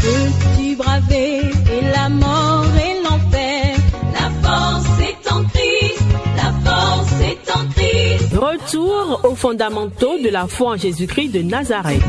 Peux-tu braver et la mort et l'enfer? La force est en Christ, la force est en Christ. Retour aux fondamentaux de la foi en Jésus-Christ de Nazareth.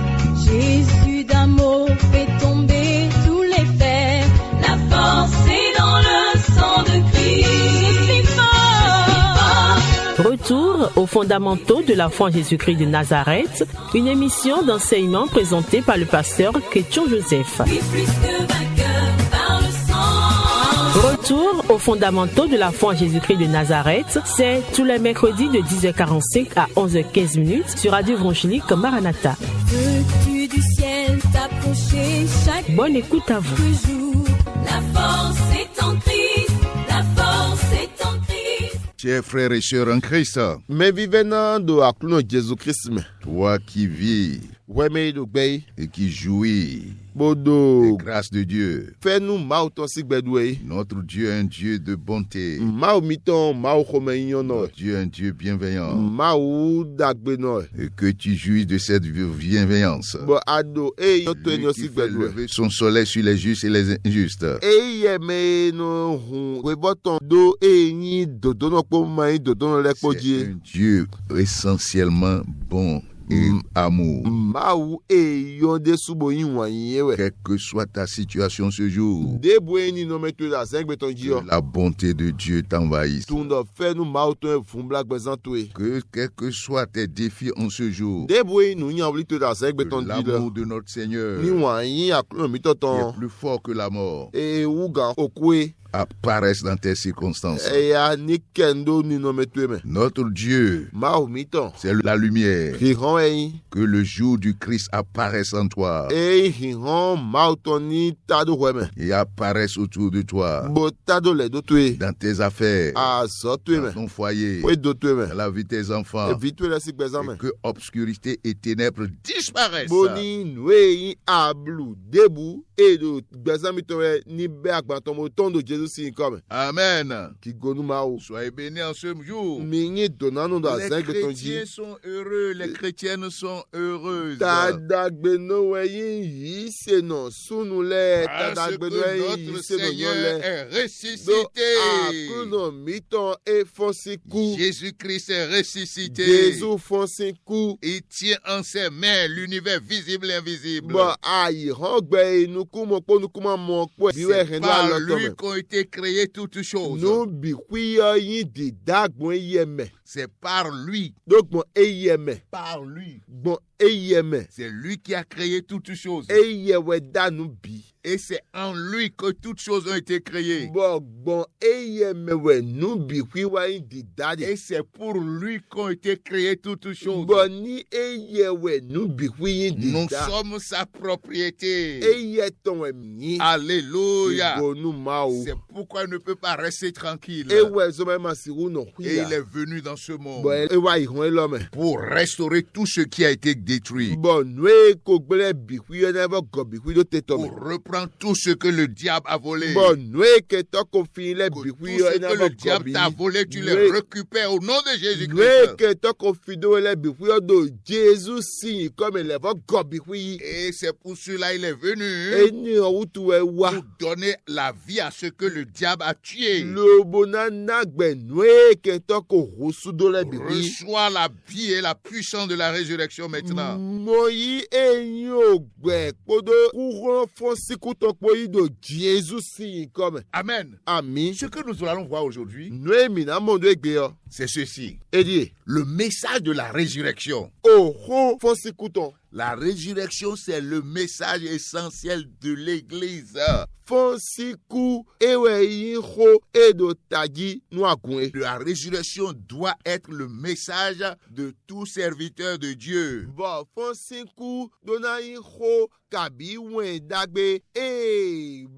Jésus d'amour fait tomber tous les fers. La force est dans le sang de Christ. Je suis fort. Retour aux fondamentaux de la foi en Jésus-Christ de Nazareth, une émission d'enseignement présentée par le pasteur Ketchon Joseph. Plus que vainqueur par le sang. Retour aux fondamentaux de la foi en Jésus-Christ de Nazareth, c'est tous les mercredis de 10h45 à 11h15 sur Radio Évangélique Maranatha. Veux-tu du ciel t'approcher chaque Bonne écoute à vous. jour? La force est en Christ, la force est en Christ. Chers frères et sœurs en Christ, Mais vivant de akluno Jésus-Christ me. toi qui vis Ouais mais do gbé. et qui jouis Bodo. des grâces de Dieu, Fais-nous mau ton si gbedoué. notre Dieu est un Dieu de bonté, Mau miton, mau khomeyon no. notre Dieu est un Dieu bienveillant, Mau dagbe no. et que tu jouis de cette bienveillance. Bo ado e yo to Lui enyo qui si fait gbedoué. lever son soleil sur les justes et les injustes. E ye me no hun. We boton do e yin dodo no po mai dodo no lek po C'est die. un Dieu essentiellement bon et amour. Mau e yon de subo yin wan yin we. Quelle que soit ta situation ce jour, De bwe ni no metu da zeng beton que dio. la bonté de Dieu t'envahisse. Tundo fe nou mau ton fun black bezan toué. Que quels que soient tes défis en ce jour, De bwe nou yin avli to da zeng que beton dio. l'amour de notre Seigneur, Ni wan yin akluno qui mitoton. est plus fort que la mort, E ougan okwe. apparaisse dans tes circonstances. E ya ni kendo ni no metu me. Notre Dieu, Mau miton. c'est la lumière. Hiron e yin. Que le jour du Christ apparaisse en toi E hiron mau ton ni tado weme. et apparaisse autour de toi, Bo tado le do toué. dans tes affaires, A so toué dans me. ton foyer, We do toué me. dans la vie de tes E enfants. vitou la si bezan me. Et que obscurité et ténèbres disparaissent. Boni noue yin ablu debu e do bezan mi towe ni be agbanton mo ton do Jesus si comme Amen. ki gonu mau. Soyez bénis en ce jour. Mi yin donano da Les zeng beton chrétiens di. sont heureux, les chrétiennes sont heureuses. Tadagbe no we yin yi se no sunu le. Parce Tadagbe que no we yin notre yi se no Seigneur yon le. est Do ressuscité. akuno miton e fonsi kou. Jésus-Christ est ressuscité. Jésus fonsi kou. Il tient en ses mains l'univers visible et invisible. Bon ayi hangbe inu ku mo po nu ku ma mo po. Biwe C'est ren par la lui loto qu'ont été créées toutes choses. Nou bi kwiyo yin di dagbon yeme. C'est par lui. Donc bon eyeme. Par lui. Bon eyeme. C'est lui qui a créé toutes choses. Eyewe danu bi. Et c'est en lui que toutes choses ont été créées. Bon eyeme we nu bi kwiwa yin di dade. Et c'est pour lui qu'ont été créées toutes choses. Bon ni eyewe nu bi kwiyin di Nous da. sommes sa propriété. Eye ton we mi. Alléluia. Gonu mao. C'est pourquoi il ne peut pas rester tranquille. Ewe zome masiru no Et kwiya. il est venu dans ce monde Bon ewa ihon elome. pour restaurer tout ce qui a été détruit. Bon noe ko gbele bi kwiyo na bo go bi kwiyo te to me. Pour reprendre tout ce que le diable a volé. Bon noe ke to ko fin le Que bi tout kwiyo ce na que bo le go diable bi. t'a volé, tu les Oui. récupères au nom de Noe Jésus-Christ. ke to ko fido le bi kwiyo do Jesus si comme le bo go bi kwiyi. Et c'est pour cela il est venu Eni outu we wa. pour donner la vie à ce que le diable a tué. Lo bonana gbe noe ke to ko hosu do le bi kwiyi. Reçois la vie et la puissance de la résurrection maintenant. Moyi enyi ogbe podo kouron fonsi kouton poyi do Jesus si comme. Amen. Ami. Ce que nous allons voir aujourd'hui, Noe mina mondo egbe yo. c'est ceci. Edi. Le message de la résurrection. Oho fonsi kouton. La résurrection, c'est le message essentiel de l'Église. Fonsi kou ewe yin ho edo tagi nou akoun. La résurrection doit être le message de tout serviteur de Dieu. Bon, fonsi kou dona yin ho kabi wen dagbe.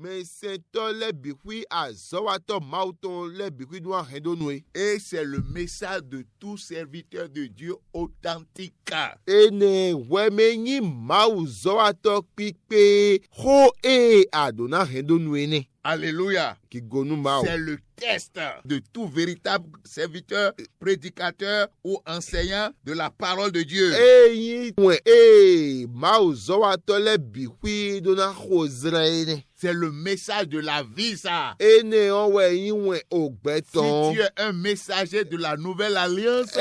Men sento le bikwi azawato mauton le bikwi nou an hendo noue. Et c'est le message de tout serviteur de Dieu authentique. Ene wemenyi mau zawato pipe ho e adona hendo nuene Alléluia. ki gonu mao. C'est le test de tout véritable serviteur, prédicateur ou enseignant de la parole de Dieu. Yin wen mao zowa tole bihui dona khozraene. C'est le message de la vie, ça. Ene onwe yin wen Si ogbeton. tu es un messager de la nouvelle alliance,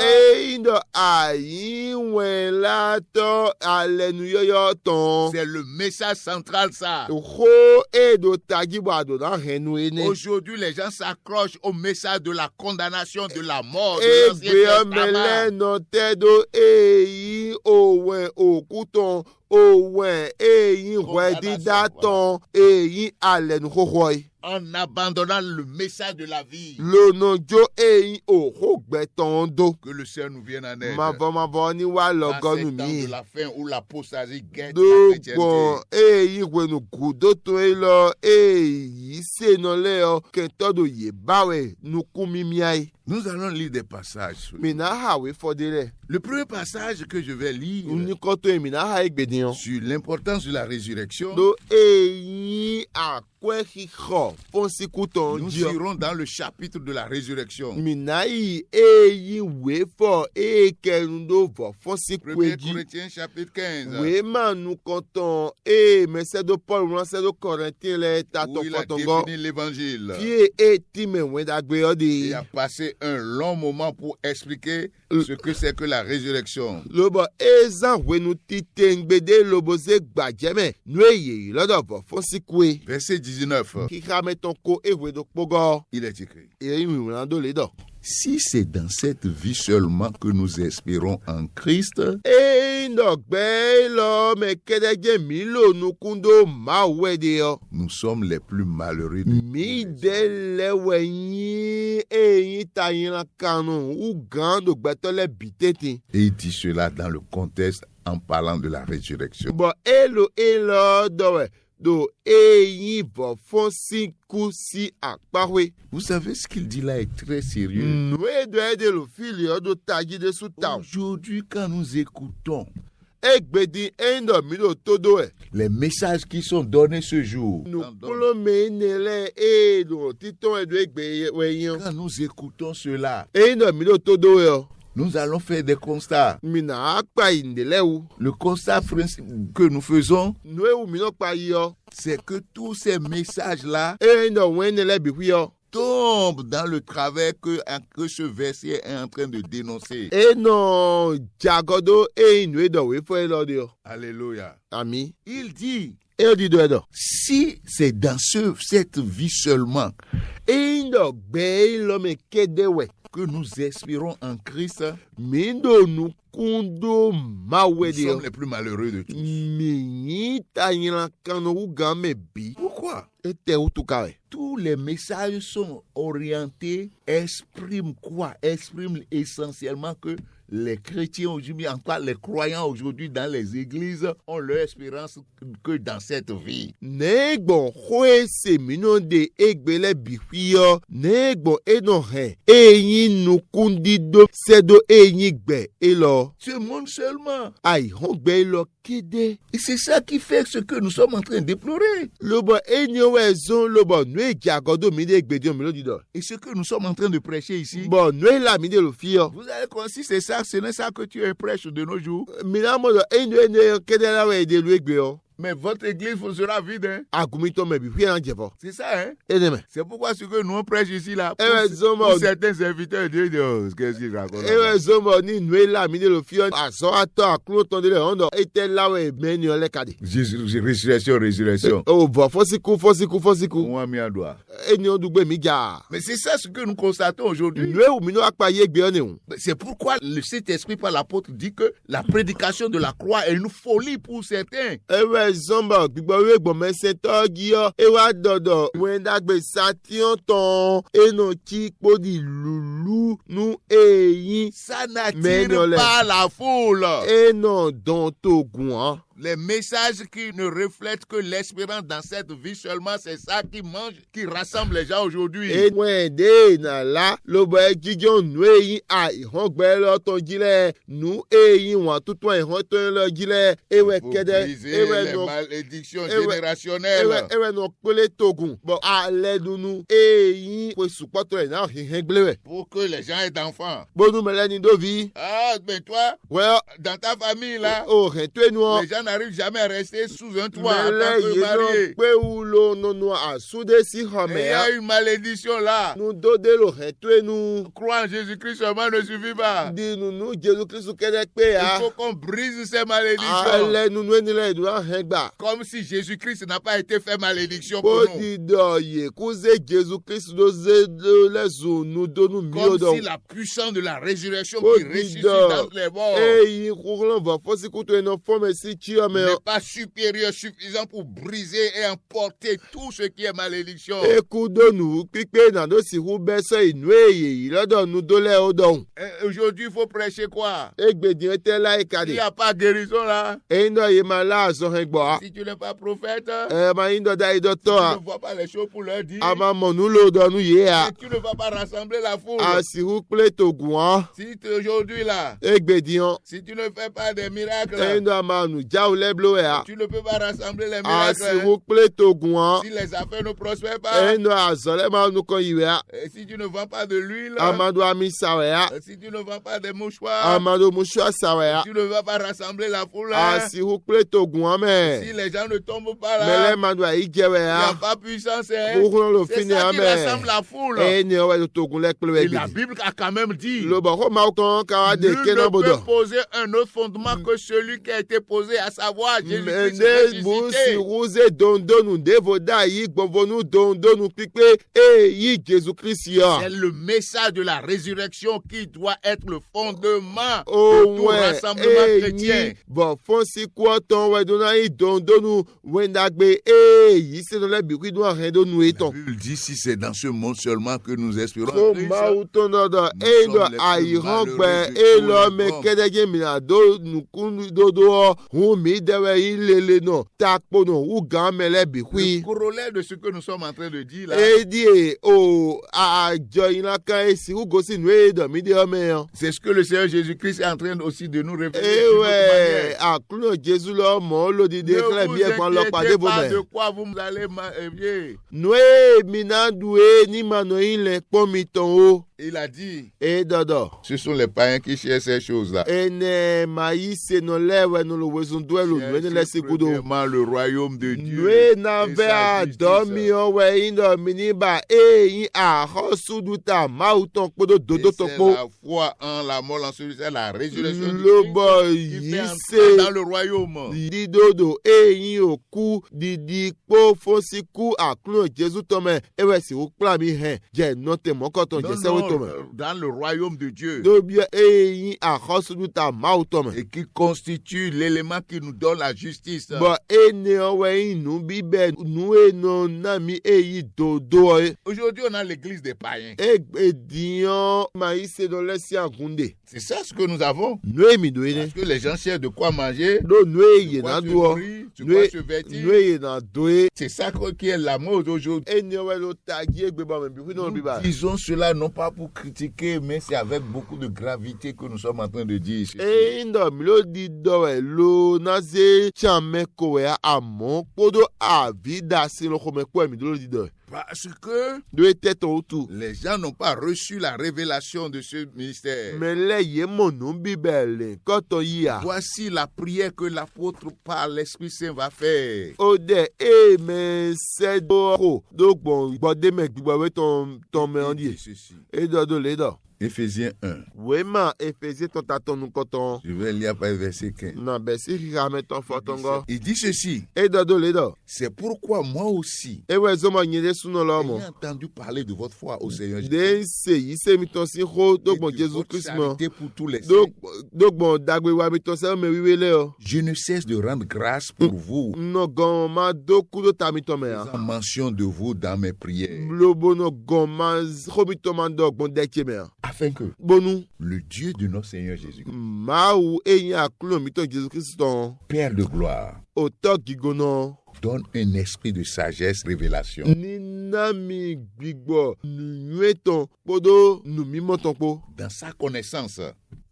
Ndo ayin wen la to alenuyoyo ton. c'est le message central, ça. Ho do tagibo adona henu ene. Aujourd'hui, les gens s'accrochent au message de la condamnation, de la mort, de l'Ancien Egbe Testament. omele no tedo eyin owen okuton owen eyin hwedidaton eyin alenu hohoi. En abandonnant le message de la vie. Lonojo eyin ohogbeton do. Que le Seigneur nous vienne en aide. Mavo ni wa Dans logonu ces temps mi. de la fin où l'apostasie guette la Dogbon chrétienté. eyin wenu gudo to elo eyi se no leo kentodo ye bawe nukumi miai. Nous allons lire des passages. Mina hawe fodele. Le premier passage que je vais lire Unikoto emina ha egbedion. sur l'importance de la résurrection, Do eyin akwehiho fonsikuton nous dio. irons dans le chapitre de la résurrection. Minai eyin wefo ekerundo vo 1 fonsikweji. Corinthiens chapitre 15. We manu konton mesedo Paul ransedo Corinthien le Où taton il a fotongo. défini l'évangile. Fie eti me wendagbe Il odi. a passé un long moment pour expliquer ce que c'est que la résurrection. Lobo ezan wenu titengbede lobo ze gbajeme. Nweye lodo vo fonsikwe. Verset 19. Kika meton ko ewedo pogo. Il est écrit. Eyin mi wando le do. Si c'est dans cette vie seulement que nous espérons en Christ, Ndogbe lo mekedeje mi lo nukundo ma wede yo. nous sommes les plus malheureux de Mi dele weyin eyin tayin la kanu ou gando gbetole bitete. Et il dit cela dans le contexte en parlant de la résurrection. Bo elo dowe do eyin bo fonsiku si akpawe. Vous savez ce qu'il dit là est très sérieux. Nwe do ede lo fili do taji de suta. Aujourd'hui, quand nous écoutons Egbedi endo mi do todo e. les messages qui sont donnés ce jour, Nukulo me nele do titon edo egbe weyin. quand nous écoutons cela, Endo mi do todo e. nous allons faire des constats. Mina akpa indele ou. Le constat que nous faisons, Nwe ou mi no pa yo. c'est que tous ces messages-là Endo wenele bi yo. tombent dans le travers que ce verset est en train de dénoncer. Eno jagodo nwe do we fo elo de yo. Alléluia. Ami. Il dit, E di do edo. si c'est dans cette vie seulement Endo gbe lo me kedewe. que nous espérons en Christ, Mindo nukundo ma nous wede yo. sommes les plus malheureux de tous. Mi tayina kanu u game bi. Pourquoi? Ete utukawe. Tous les messages sont orientés, expriment quoi? Expriment essentiellement que les chrétiens aujourd'hui, encore les croyants aujourd'hui dans les églises, ont leur espérance que dans cette vie. Negbon hwe se mino de egbele bihuyo. Negbon eno he. Eyin nukundi do sedo eyin gbe elo. Ce monde seulement. Ai hon gbe elo kede. Et c'est ça qui fait ce que nous sommes en train de déplorer. Lobo enyo zon lobo nwe jagodo mi de egbedio mi lo dido. Et ce que nous sommes en train de prêcher ici, Bon nwe la mi de lo fiyo. vous allez voir si c'est ça, ce n'est ça que tu prêches de nos jours. Mina modo enyo kede la we de lo egbe yo. Mais votre église sera vide, hein? Agumito me bi fi an jefo. C'est ça, hein? Edeme. C'est pourquoi ce que nous on prêche ici, là, Zomo. certains serviteurs de Dieu, qu'est-ce qu'ils racontent? Ewe zomo ni nwe la mi de lo fiyo. Aso ato aklo ton de le hondo. Ete la we meni ole kade. Résurrection. Oh bo fosiku. Moi, mi doigt. Enyo dugbe mi ja. Mais c'est ça ce que nous constatons aujourd'hui. Nwe ou mino akpa ye gbe one ou. C'est pourquoi le Saint-Esprit par l'apôtre dit que la prédication de la croix est une folie pour certains. Ewe zomba gbigbo we gbo meseto giyo. Ewa dodo wendagbe sation ton eno chi podi lulu nu eyin Ça n'attire Mais non, pas la foule. eno don togun an. Les messages qui ne reflètent que l'espérance dans cette vie seulement, c'est ça qui mange, qui rassemble les gens aujourd'hui. Et moi, de na la, le boy qui nous yi a ihon gbelo ton jile, nous yi wa tout un ihon ton le jile, et ouais kede, et ouais les malédictions générationnelles. Et ouais non pele togun. Bon, allez nous yi pour supporter na hin gblewe. Pour que les gens aient d'enfants. Bon nous melani do vie. Ah, mais toi, ouais, dans ta famille là, oh, retwe nous. Les gens n'arrivent jamais à rester sous un toit en tant que mariés. Il y a une malédiction là. Nous donnons le Croire en Jésus-Christ seulement ne suffit pas. Il Il faut qu'on brise ces malédictions. Comme si Jésus-Christ n'a pas été fait malédiction pour nous. Comme si la puissance de la résurrection qui ressuscite dans les morts n'est pas supérieur suffisant pour briser et emporter tout ce qui est malédiction. Aujourd'hui, il faut prêcher quoi? Il n'y a pas guérison là. Si tu n'es pas prophète, tu ne vois pas les choses pour leur dire. Et tu ne vas pas rassembler la foule. Si aujourd'hui là, si tu ne fais pas des miracles, tu ne peux pas rassembler les miracles. Si les affaires ne prospèrent pas, et si tu ne vends pas de l'huile, si tu ne vends pas des mouchoirs, tu ne vas pas rassembler la foule. Si les gens ne tombent pas là, il n'y a pas puissance. C'est ça qui rassemble la foule. Et la Bible a quand même dit, nul ne peut poser un autre fondement que celui qui a été posé, à savoir Jésus-Christ ressuscité. C'est le message de la résurrection qui doit être le fondement de tout rassemblement chrétien. La Bible dit si c'est dans ce monde seulement que nous espérons Christ, le corollaire de ce que nous sommes en train de dire là, c'est ce que le Seigneur Jésus-Christ est en train aussi de nous révéler. Ne vous inquiétez pas de quoi vous allez il a dit, ce sont les païens qui cherchent ces choses-là. Le royaume de Dieu. C'est la foi en la mort, en celui, c'est la résurrection qui fait entrer dans le royaume. Dans le royaume de Dieu, et qui constitue l'élément qui nous donne la justice. Aujourd'hui, on a l'église des païens. C'est ça ce que nous avons. Parce que les gens cherchent de quoi manger, de quoi se nourrir, de quoi se vêtir. C'est ça qui est la mode aujourd'hui. Disons cela non pas pour critiquer, mais c'est avec beaucoup de gravité que nous sommes en train de dire ceci. Parce que les gens n'ont pas reçu la révélation de ce ministère. Voici la prière que l'apôtre par l'Esprit Saint va faire. Éphésiens 1. Je vais lire par verset 15. Il dit ceci. C'est pourquoi moi aussi, ayant entendu parler de votre foi au Seigneur Jésus, de votre charité pour tous les saints, je ne cesse de rendre grâce pour vous, faisant mention de vous dans mes prières, afin que bonu le Dieu de notre Seigneur Jésus, mawu eyin aklo mi to Jésus Christ ton Père de gloire, auto gigono donne un esprit de sagesse, révélation, ni nami gbigbo nue ton podo nu mimo ton po dans sa connaissance,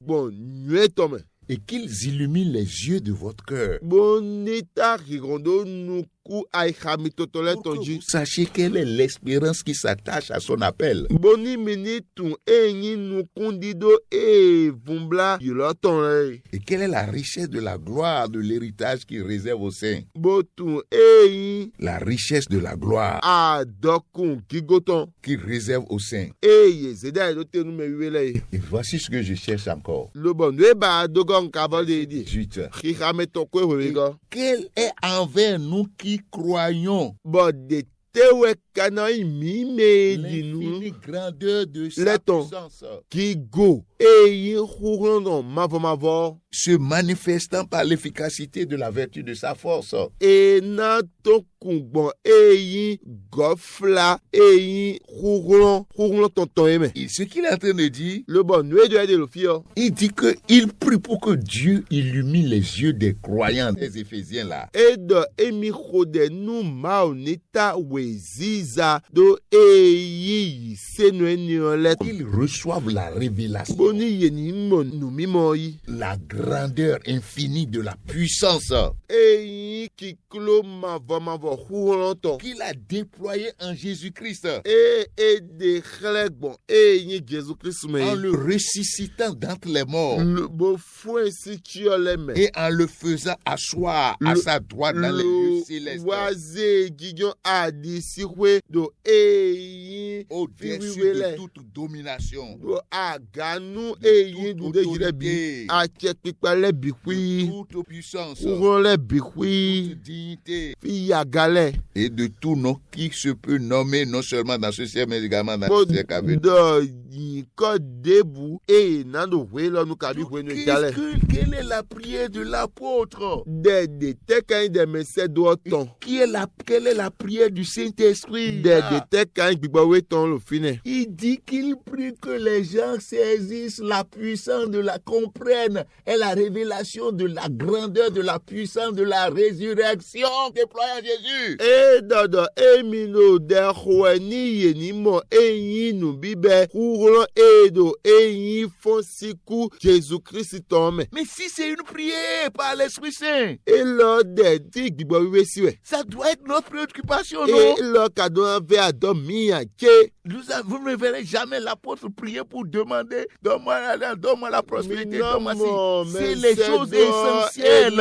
bon nue ton me et qu'ils illuminent les yeux de votre cœur, bonita gigondo nu ku ai khami totole pour que tonji vous sachiez quelle est l'espérance qui s'attache à son appel. boni minitun eyin nu kundido vumbla yilo ton re Et quelle est la richesse de la gloire de l'héritage qu'il réserve aux saints. botun eyin La richesse de la gloire adokun gigoton qu'il réserve aux saints. eye zeda do tenu me wiwele Et voici ce que je cherche encore. lo bon we ba dogon kabode di 18. ki khame ton ko wego Quel est envers nous qui croyons bo de tewe kana mi me dinu l'infinie grandeur de sa Letton. puissance, ki go eyin khurun mavo se manifestant par l'efficacité de la vertu de sa force. ena to kungbon eyin gofla eyin khurun tonton eme Et ce qu'il est en train de dire, le bon we do de lo fio il dit qu'il prie pour que Dieu illumine les yeux des croyants, des Éphésiens là. edo emi khode nu maunita weziza do eyi senu eniole Qu'ils reçoivent la révélation, boni yeni mo nu mimo yi la grandeur infinie de la puissance eyin kiklo mavo khurun qu'il a déployée en Jésus-Christ, de khlegbon eyin Jésus Christ en me le ressuscitant d'entre les morts le bo fuen si tiole me et en le faisant asseoir à sa droite dans les lieux célestes, waze gigon adisihwe do eyin au-dessus fiwiwele de toute domination, do aganu de eyin toute du de jire bi autorité, achepipa le de bikwi toute puissance, uron le de bikwi toute dignité fi yagale et de tout nom qui se peut nommer non seulement dans ce siècle mais également dans mo le siècle à venir. do yin ko debu nando we lonu kabi we nu jale Quelle est la prière de l'apôtre? de tekan de mese do ton Quelle est la prière du Saint-Esprit? de tekan gbigbo we ton lo fine Il dit qu'il prie que les gens saisissent la puissance comprennent et la révélation de la grandeur de la puissance de la résurrection déployée en Jésus. dodo emino de khweni yeni mo eyin nu bibe kuron edo eyin fonsiku Jésus Christ ton me Mais si c'est une prière par l'Esprit Saint, lo de ti gbigbo wiwe siwe ça doit être notre préoccupation, non? lo kadon ve adon mi ke Vous ne verrez jamais l'apôtre prier pour demander donne-moi la prospérité, donne-moi si. C'est les choses essentielles.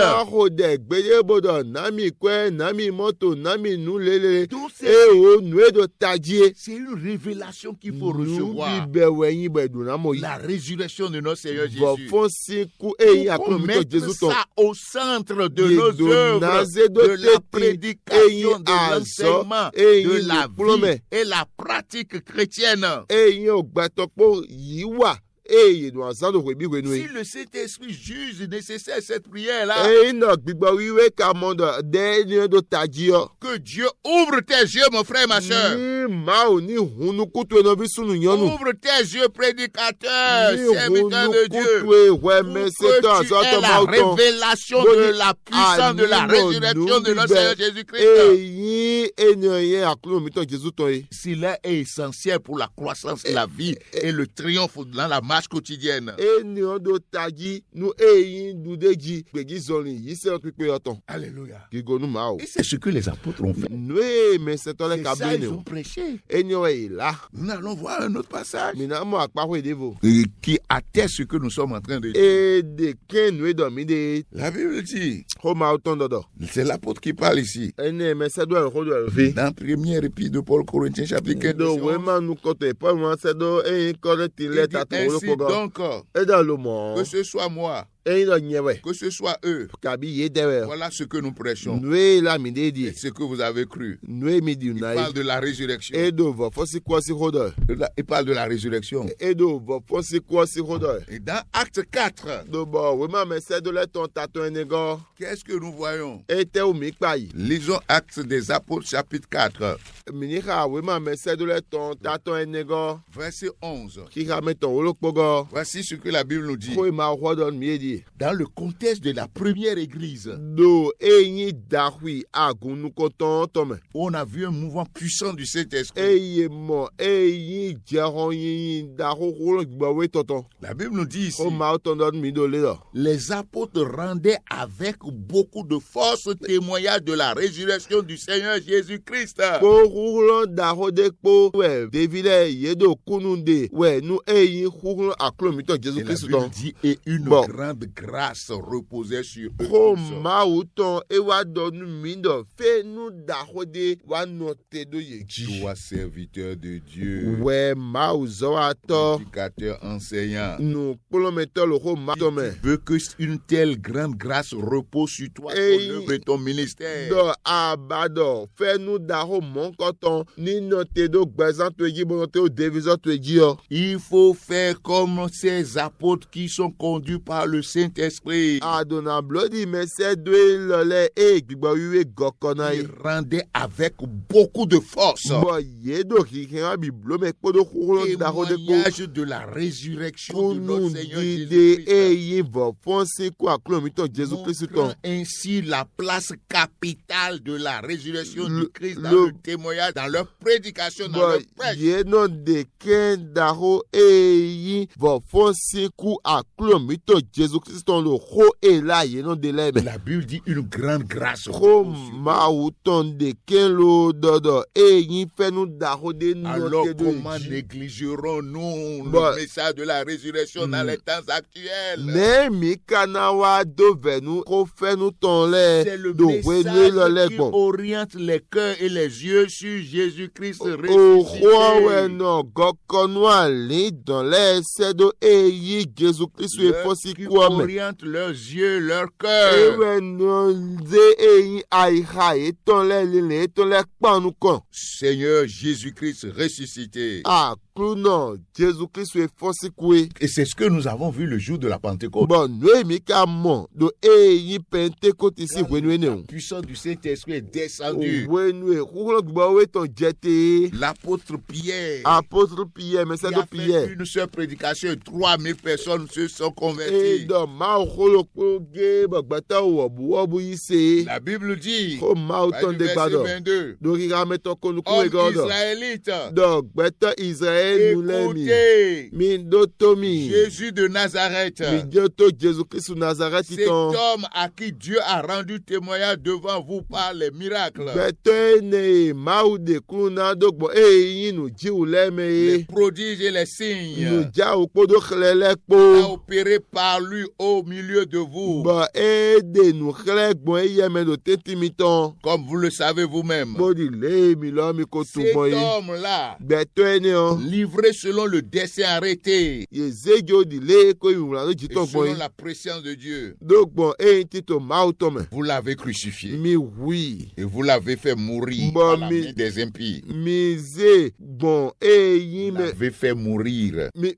de gbeye bodo nami kwe nami moto nami nu lele Tout o nu edo tajie c'est une révélation qu'il faut recevoir. bibe weyin bedu na mo yi La résurrection de notre Seigneur vo Jésus. fonsiku eyin Pour akolo mi to mettre Jésus ton ça au centre de nos œuvres, de la prédication, de l'enseignement, de la vie et la pratique chrétienne. eyin o gbatopo yi wa eyin do azando we bi we nu Si le Saint-Esprit juge nécessaire cette prière-là, eyin no gbigbo wiwe ka mondo de ni do tajio que Dieu ouvre tes yeux, mon frère, ma soeur. ni ma o ni hunu kutu eno bi sunu yanu Ouvre tes yeux, prédicateur, ni serviteur hunu de Dieu. kutu we Pour meseto que tu aies azoto la mauton révélation de la puissance de la résurrection de notre Seigneur Jésus-Christ. eyin eniyan akolo mi to Jésus ton yi Cela est essentiel pour la croissance et la vie et le triomphe dans la marche quotidienne. eniyan do taji nu eyin dudeji gbegi zolin yi se pipe oton Alléluia. gigonu ma o Et c'est ce que les apôtres ont fait. nu meseto le C'est ça, kabene ils o ont prêché. eniyan yi la Nous allons voir un autre passage mina mo akpaho edevo qui atteste ce que nous sommes en train de dire. ede ken nu edo mi de La Bible dit, ho ma oton dodo c'est l'apôtre qui parle ici. ene mesedo e ho do fi Dans première épître de Paul Corinthiens chapitre 15. do we ma nu koto e pa mo sedo eyin kore ti Il le dit ta to wo ainsi pogo donc, eda lo mo que ce soit moi, eyin do nyewe que ce soit eux, kabi ye dewe voilà ce que nous prêchons. nu la mi de di Et ce que vous avez cru. nu mi di Il na parle de la résurrection. edo vo fosi kwasi hodo Il parle de la résurrection. edo vo fosi kwasi hodo Et dans Acte 4, do bo we ma mesedo le ton tato enego qu'est-ce que nous voyons? ete o mi pa yi Lisons Actes des Apôtres chapitre 4. minika wema mese do le ton taton enego. Verset 11. Kika meton wolokpogo. Voici ce que la Bible nous dit. Ko ma hodon miedi. Dans le contexte de la première église, Do eyin dahui agunu koton tome. on a vu un mouvement puissant du Saint-Esprit. Eye mo eyin jeron yin daho holo gbawe toton. La Bible nous dit ici, Ko ma otondon mi do le do. les apôtres rendaient avec beaucoup de force témoignage de la résurrection du Seigneur Jésus-Christ. Ko holo daho de po we Davide yedo kununde we nu eyin holo aklomito Jésus Et la Christ Bible don. dit, et une Bon. grande grâce reposait sur eux. Ko tous. ma uton e wa do nu mi do fe nu daho de wa no te do ye ji. Toi, serviteur de Dieu, We ma uzo ato éducateur, enseignant, nu kpolometo lo ko ma to me. veux que une telle grande grâce repose sur toi, Hey. ton œuvre et ton ministère. Do abado fe nu daho mon koton ni no te do gbezan to ji bon te o division to ji o. Il faut faire comme ces apôtres qui sont conduits par le Saint-Esprit. Adona blodi me se do lole e gbigbo wiwe gokona Ils yi. rendaient avec beaucoup de force Bo ye do ki ken bi blo me kpodo kholo daho de ko. témoignage de la résurrection de notre Kunu Seigneur dide Jésus-Christ, e yi vo fonse ko aklomito Jésus Christ ton. montrant ainsi la place capitale de la résurrection Le- du Christ dans le- le témoignage, dans leur prédication, dans Bo leur prêche. ye no de ken daho e yi vo fonse ku aklomito Jésus Christ ton lo ho e la ye no de lebe. La Bible dit une grande grâce. Ko repose sur ma uton de ken lo dodo e yi fe nu daho de no Alors te do comment ji. négligerons-nous Bah, le message de la résurrection dans les temps actuels? Ne mi kana wa do venu ko fe nu ton C'est le le do we nu message lo le qui gbon. oriente les cœurs et les yeux sur Jésus-Christ Ohuawe ressuscité. no gokonu ali dans les sedo eyi Jésus Christ e fosi Qui kwame. oriente leurs yeux, leur cœur. Ewe no de eyi aiha eton le eton le panu kan. Seigneur Jésus-Christ ressuscité. Aklu no Jésus Christ e fosi kwe. Et c'est ce que nous avons vu le jour de la Pentecôte. Bon, no emi ka mo do eyi Pentecôte si wenu ene La o. puissance du Saint-Esprit est descendue. Wenu e kulo gbo we ton jete. L'apôtre Pierre Apôtre Pierre, mais c'est qui de a fait Pierre. une seule prédication et 3000 personnes se sont Et converties. dans ma holoko ge bagbata wobu ise. La Bible dit, Ko ma bah, uton du de verset gbado. 22, Do ki ga meto konu ku hommes egodo. israélites, Do gbeta Israël nous lemi. écoutez, Mi do tomi. Jésus de Nazareth, Mi je to Jésus Christ Nazareth cet ton. homme à qui Dieu a rendu témoignage devant vous par les miracles, Gbeta ne ma u de kuna do gbo yin nu ji u les leme. prodiges et les Nu signes, ja u podo khlele a po. opéré par lui au milieu de vous. Ba de nu khle gbo yeme do tetimi ton. Comme vous le savez vous-même, Bodi le mi lo mi ko tu cet bon yi. homme-là, Gbẹ̀tọ́ ẹni ọ. livré selon le dessein arrêté Yèzéjo dìlé kó ìwúrà ló et jìtọ̀ gbọ̀n selon yìí. la préscience de Dieu, Dógbọ̀n eyín títò máa tọ̀ mẹ́. vous l'avez crucifié Mi wí. et vous l'avez fait mourir Bon, par la mais- main des impies. Mi zé gbọ̀n eyín Vous mẹ́. l'avez fait mourir. Mi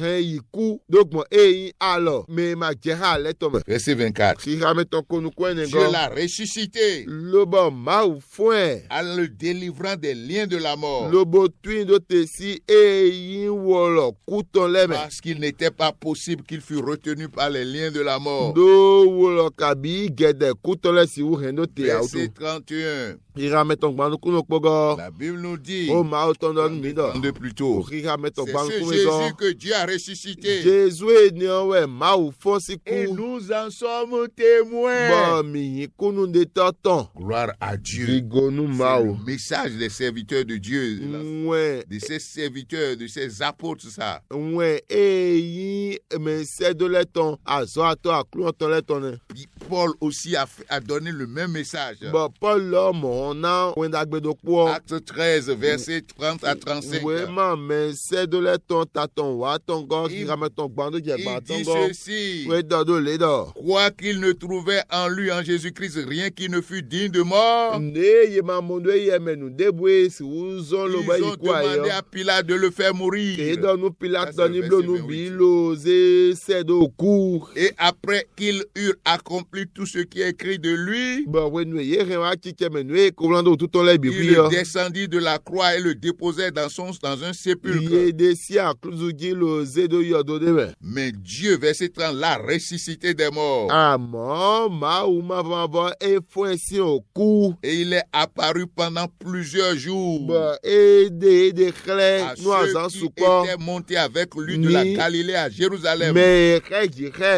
hẹn yìí kú. Dógbọ̀n eyín alọ̀. Mi máa jẹ́ hà lẹ́tọ̀ mẹ́. Verset 24. Kíkà mẹ́tọ̀ kónú kó ẹni Dieu gan. l'a ressuscité Lóbọ̀ máa fún ẹ̀. en le délivrant des liens de la mort Lóbo twin dó te sí eyín wọlọ̀ kú tán lẹ́mẹ̀. parce qu'il n'était pas possible qu'il fût retenu par les liens de la mort. Dó wọlọ̀ kàbí gẹ̀dẹ̀ kú tán lẹ́sìn wúhẹ̀ dó te àwùjọ. Verset 31. Kíkà mẹ́tọ̀ gbanu kúnú kpọ́gọ́. La Bible nous dit, Ó máa tán dọ́nu mi dọ̀. de plus tôt, Kíkà mẹ́tọ̀ c'est gbanu ce kúnú Jésus gan. que Dieu a ressuscité. Jésus ènìyàn wẹ̀ máa fọ́ sí Et kú. nous en sommes témoins. Bọ̀ mí yín kúnú de tọ́tàn. Gloire à Dieu. Ìgònú máa C'est o. le message des serviteurs de Dieu, Wẹ̀ de ces serviteurs, de ces apôtres, ça. wẹ̀ eyín mẹsẹ̀ dó lẹ́tàn. Àzọ́ àtọ́ àkúrò tán lẹ́tàn ni. Puis Paul aussi a donné le même message. Bọ̀ Paul lọ́mọ̀ ọ̀nà wẹ̀ndàgbẹ́dọ̀ pọ̀. Acte 13, versets 30 à 35. Wẹ̀ máa mẹsẹ̀ dó lẹ́tàn tàtàn wà tán gan. Il- Kíkà mẹ́tọ̀ gbanu jẹ̀ bá Il tán dit gan. ceci, Wẹ̀ dọ̀dọ̀ lé dọ̀. quoiqu'il ne trouvait en lui, en Jésus-Christ, rien qui ne fût digne de mort, Ne ye ma mondo ye menu debwe si uzon lo ba ils ont ikwa demandé yo. à Pilate Pilate de le faire mourir. Et dans nous Pilate Ça, c'est dans le nous verset nous 28. bilosé c'est au cours. Et après qu'ils eurent accompli tout ce qui est écrit de lui, Bon ouais nous y rien qui mais nous coulando tout on les il bibli. descendit de la croix et le déposait dans un sépulcre. Il est déci à clouzugi le zedo yodo de. Mais Dieu, verset 30, l'a ressuscité des morts. Amon ma ou ma va et faut ainsi au cours. Et il est apparu pendant plusieurs jours Bon et des clés à nous en ceux qui souko. étaient montés avec lui de la Ni- Galilée à Jérusalem Mais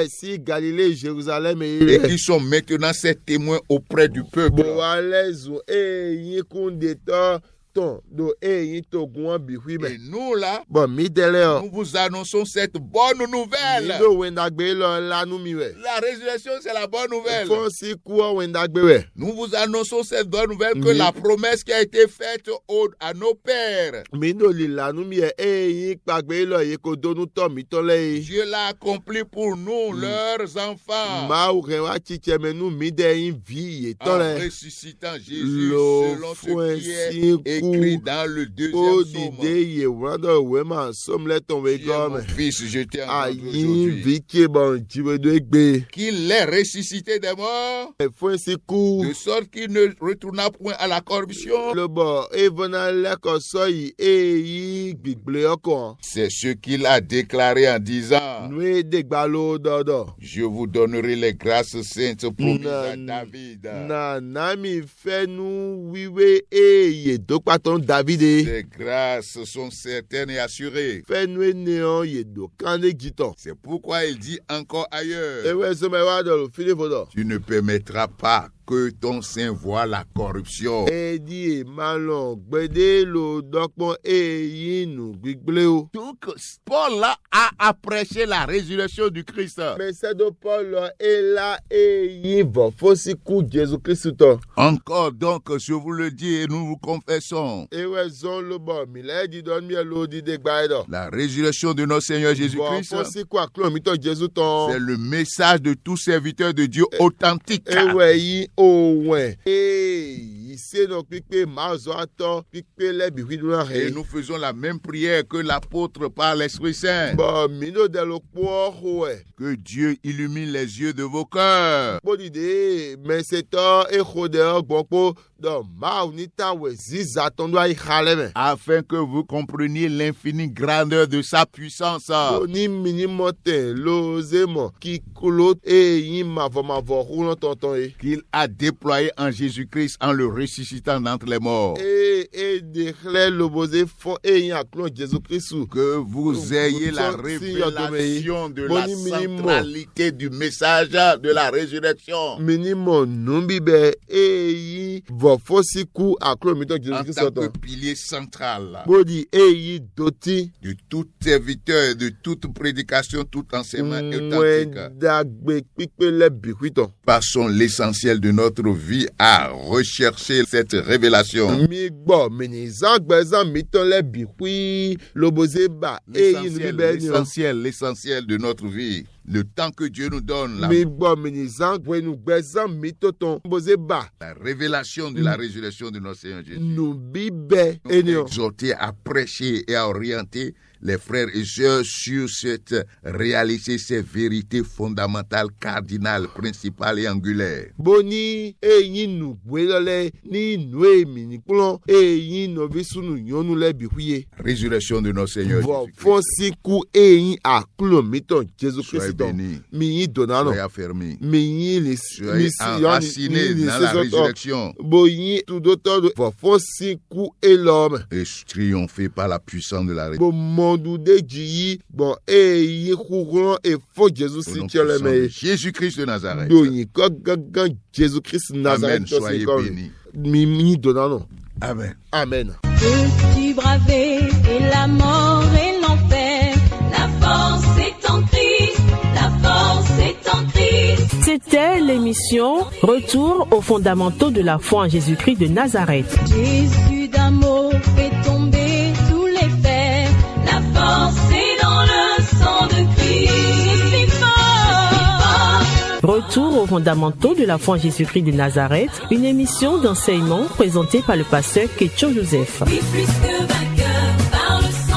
si Galilée Jérusalem et et qui sont maintenant ses témoins auprès du peuple. bo alezo yin kundeta ton do yin to gwan bihui Et be nous là, bon mi dele o nous vous annonçons cette bonne nouvelle. do wendagbe lo lanu mi we La résurrection, c'est la bonne nouvelle. fon si ku o wendagbe we Nous vous annonçons cette bonne nouvelle que Oui. la promesse qui a été faite à nos pères, mi no li lanu mi yin pagbe lo ye ko donu to mi to le Dieu l'a accompli pour nous, leurs enfants, ma o re wa chiche menu mi de yin vi ye to en le ressuscitant Jésus Lo selon ce fouet qui est si écrit coup. dans le o deuxième di psaume. de ye wando we ma som le ton we Qui est mon gomme fils, je t'ai a entendu yin aujourd'hui. vi ke bon ti we do egbe Qu'il est ressuscité des morts, fon si ku de sorte qu'il ne retourna point à la corruption. le bon evona leko so yi yi gbigble oko C'est ce qu'il a déclaré en disant: nwe de gbalo dodo Je vous donnerai les grâces saintes promises à Non. David. na nami fenu wiwe ye do paton davide Ces grâces sont certaines et assurées. fenu neon ye do kande giton C'est pourquoi il dit encore ailleurs: ewe so me wa do fili fodo Tu ne permettras pas que ton sein voie la corruption. edi malon gbede lo dokpon yinu gbigble o Donc, Paul là a prêché la résurrection du Christ. mesedo paul ela yin vo fosiku jesu kristo Encore donc, je vous le dis et nous vous confessons, ewe zon lo bo mi le di don mi lo di de gba edo la résurrection de notre Seigneur Jésus-Christ, fosiku aklo mi to jesu ton c'est le message de tout serviteur de Dieu authentique. ewe yi owen ise no pipe ma zo ato pipe le bi hiduna Et he nous faisons la même prière que l'apôtre par l'Esprit Saint. bo mi no de lo po ho Que Dieu illumine les yeux de vos cœurs. bodide meseto ehode ogbonpo do ma unita we ziza ton do ai haleme Afin que vous compreniez l'infinie grandeur de sa puissance. oni minimo te lo zemo ki kulo yin mavo huno tonton e Qu'il a déployé en Jésus-Christ en le ressuscitant d'entre les morts. de chle lo boze fo yin aklon jesu kristu Que vous ayez la Si, révélation de la Boni minimo. centralité du message de la résurrection. minimo numbibe yin vo fosiku aklon mi to jesu En kristu tant que ton pilier central bodi yin doti de tout serviteur, de toute prédication, tout enseignement authentique. wendagbe pipe le bihuiton Passons l'essentiel de notre vie à rechercher cette révélation. mi gbọ́ mi ní zangbẹ̀zán mi tán lẹ́bi pí loboze bá èyí ni bíbẹ́ ni o. L'essentiel de notre vie. Le temps que Dieu nous donne, mi gbọ́ mi ní zangbẹ̀zán mi tó tán loboze bá la révélation de la résurrection de notre Seigneur Jésus. nu bíbẹ́ ènìyàn. Exhorter à prêcher et à orienter les frères et sœurs sur cette réalité, ces vérités fondamentales, cardinales, principales et angulaires. bó ní èyí nù gbé lọ́lẹ́ ní inú èmi nìkúlọ̀ èyí nọ̀bí sunu yọnu lẹ́bi píye. Résurrection de notre Seigneur vọ̀ Jésus-Christ. fọ́n sí kú èyí àkúlò mi tán jésù Soyez kristu tán bénis, mi yín dọ̀nà soyez náà affermis, mi yín lè soyez enracinés dans la résurrection bo yin tudotɔ do fɔfɔ si ku elɔme et triompher par la puissance de la bo résurrection. mɔdude dzi yi bɔn eyi xuxlɔ efɔ jesu Au si nom tiɛ le puissant me de ye Jésus-Christ de Nazareth. do yin kɔ gángan jesu kristu Amen. nazareth tɔ si Soyez kɔ bénis. mi yin donna nɔ Amen. amen. Peux-tu braver et la mort et l'enfer? La force est en Christ, la force est en Christ. C'était l'émission Retour aux fondamentaux de la foi en Jésus-Christ de Nazareth. Jésus d'un mot fait tomber tous les fers. La force est dans le sang de Christ. Je suis fort. Retour aux fondamentaux de la foi en Jésus-Christ de Nazareth, une émission d'enseignement présentée par le pasteur Ketcho Joseph. Plus que vainqueur par le sang.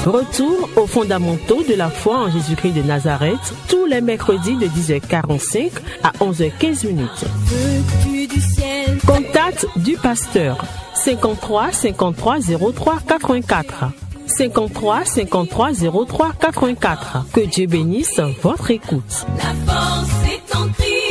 Retour aux fondamentaux de la foi en Jésus-Christ de Nazareth, tous les mercredis de 10h45 à 11h15. Veux-tu du ciel? Contact du pasteur 53 53 03 84. 53 53 03 84. Que Dieu bénisse votre écoute. La force est en Christ.